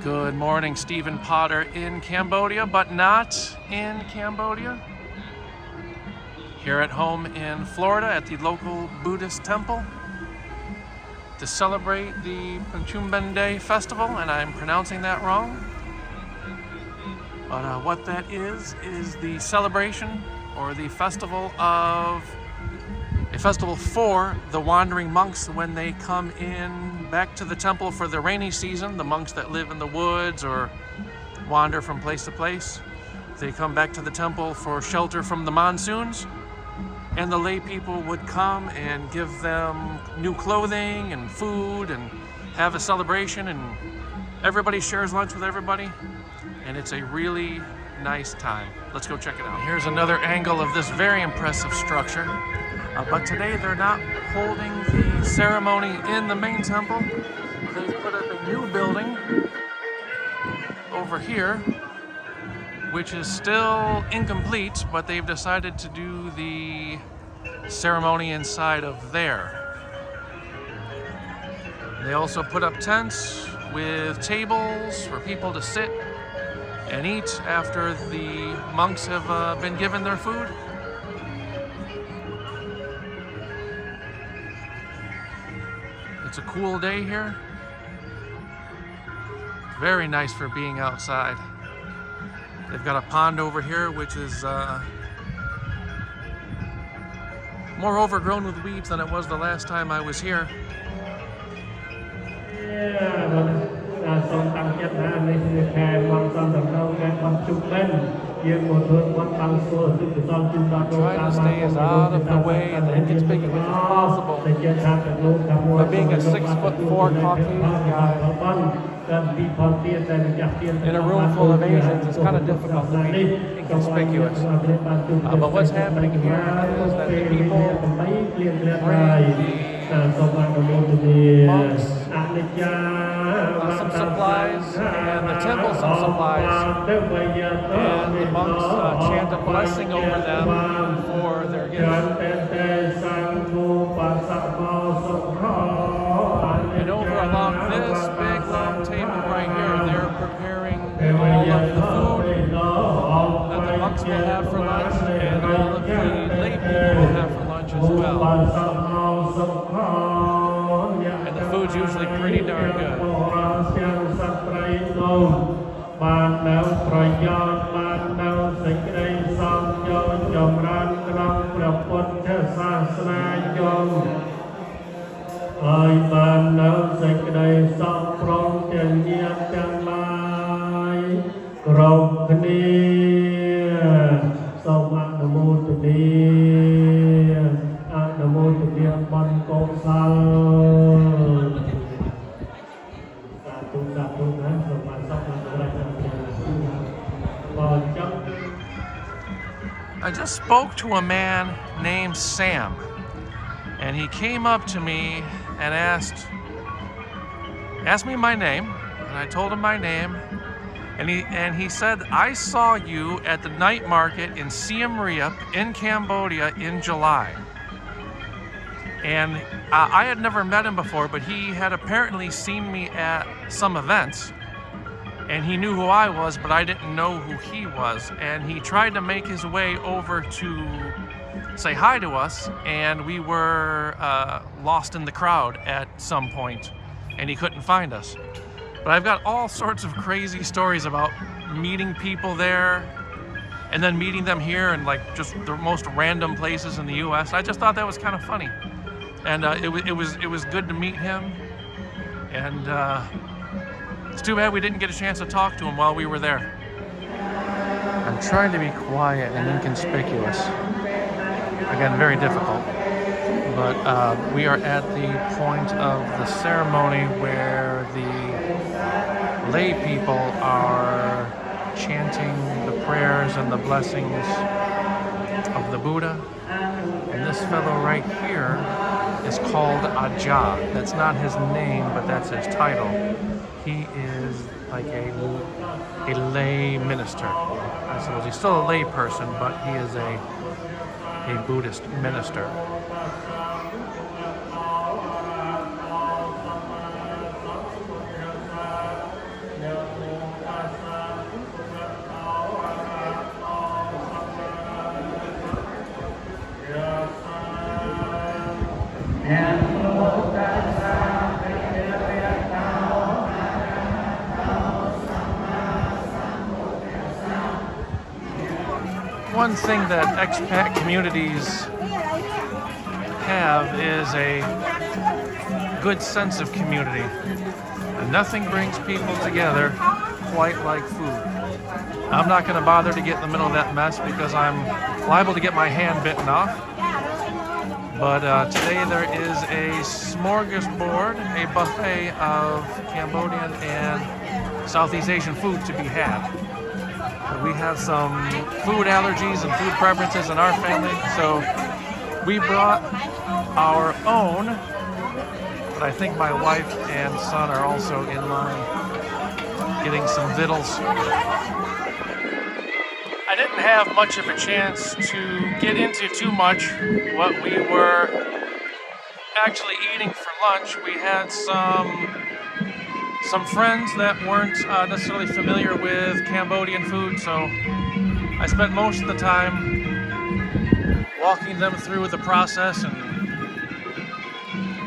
Good morning, Stephen Potter in Cambodia, but not in Cambodia. Here at home in Florida at the local Buddhist temple to celebrate the Panchumben Day festival, and I'm pronouncing that wrong. But what that is the celebration or the festival for the wandering monks when they come in back to the temple for the rainy season. The monks that live in the woods or wander from place to place, they come back to the temple for shelter from the monsoons, and the lay people would come and give them new clothing and food and have a celebration, and everybody shares lunch with everybody, and it's a really nice time. Let's go check it out. Here's another angle of this very impressive structure. But today they're not holding the ceremony in the main temple. They've put up a new building over here, which is still incomplete, but they've decided to do the ceremony inside of there. They also put up tents with tables for people to sit and eat after the monks have been given their food. It's a cool day here. Very nice for being outside. They've got a pond over here which is more overgrown with weeds than it was the last time I was here. Trying to stay as out of the way and inconspicuous as possible. But being a 6'4" Caucasian guy in a room full of Asians, it's kind of difficult to be inconspicuous. But what's happening here is that the people bring the monks some supplies, and the temple some supplies, and the monks chant a blessing over them for their gifts. And over along this big long table right here, they're preparing all of the food that the monks will have for lunch, and all of the lay people will have for lunch as well. And the food's usually pretty darn good. I just spoke to a man named Sam, and he came up to me and asked me my name, and I told him my name, and he said, I saw you at the night market in Siem Reap in Cambodia in July. And I had never met him before, but he had apparently seen me at some events, and he knew who I was, but I didn't know who he was. And he tried to make his way over to say hi to us, and we were lost in the crowd at some point, and he couldn't find us. But I've got all sorts of crazy stories about meeting people there, and then meeting them here in like just the most random places in the U.S. I just thought that was kind of funny, and it was good to meet him, and it's too bad we didn't get a chance to talk to him while we were there. I'm trying to be quiet and inconspicuous. Again, very difficult. But we are at the point of the ceremony where the lay people are chanting the prayers and the blessings of the Buddha. And this fellow right here is called Ajah. That's not his name, but that's his title. He is like a lay minister. I suppose he's still a lay person, but he is a Buddhist minister. one thing that expat communities have is a good sense of community. And nothing brings people together quite like food. I'm not going to bother to get in the middle of that mess because I'm liable to get my hand bitten off. But today there is a smorgasbord, a buffet of Cambodian and Southeast Asian food to be had. We have some food allergies and food preferences in our family, so we brought our own, but I think my wife and son are also in line getting some victuals. I didn't have much of a chance to get into too much what we were actually eating for lunch. We had some friends that weren't necessarily familiar with Cambodian food, so I spent most of the time walking them through the process and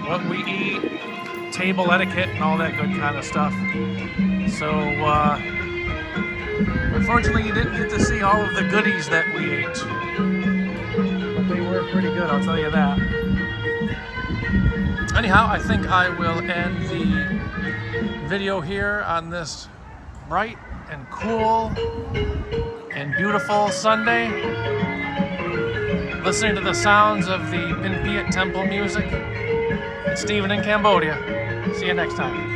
what we eat, table etiquette, and all that good kind of stuff. So, unfortunately, you didn't get to see all of the goodies that we ate, but they were pretty good, I'll tell you that. Anyhow, I think I will end the video here on this bright and cool and beautiful Sunday, listening to the sounds of the Pinpiat temple music. It's Stephen in Cambodia. See you next time.